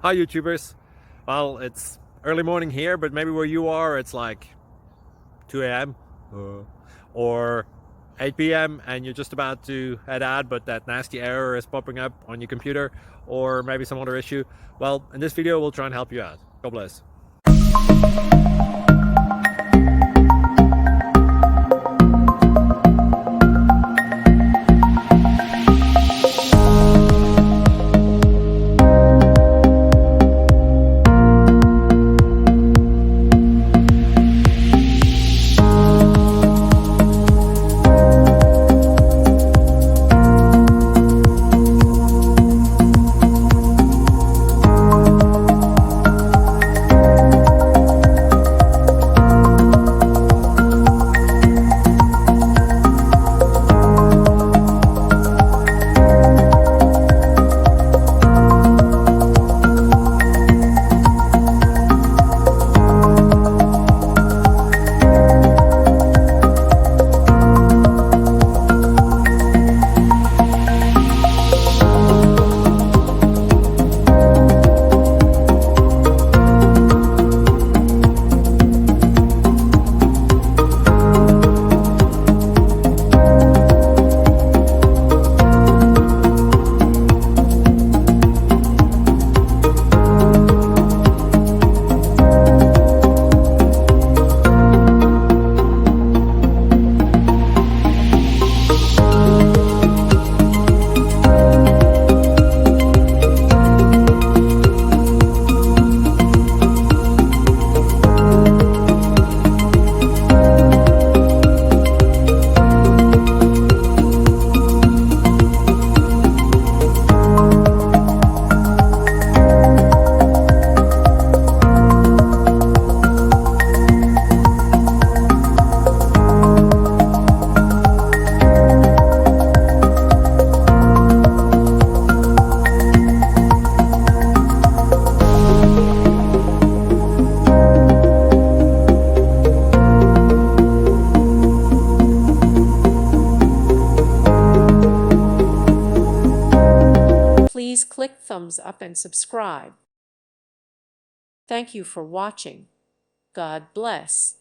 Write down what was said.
Hi YouTubers. Well, it's early morning here, but maybe where you are it's like 2 a.m. or 8 p.m. and you're just about to head out, but that nasty error is popping up on your computer, or maybe some other issue. Well, in this video we'll try and help you out. God bless. Please click thumbs up and subscribe. Thank you for watching. God bless.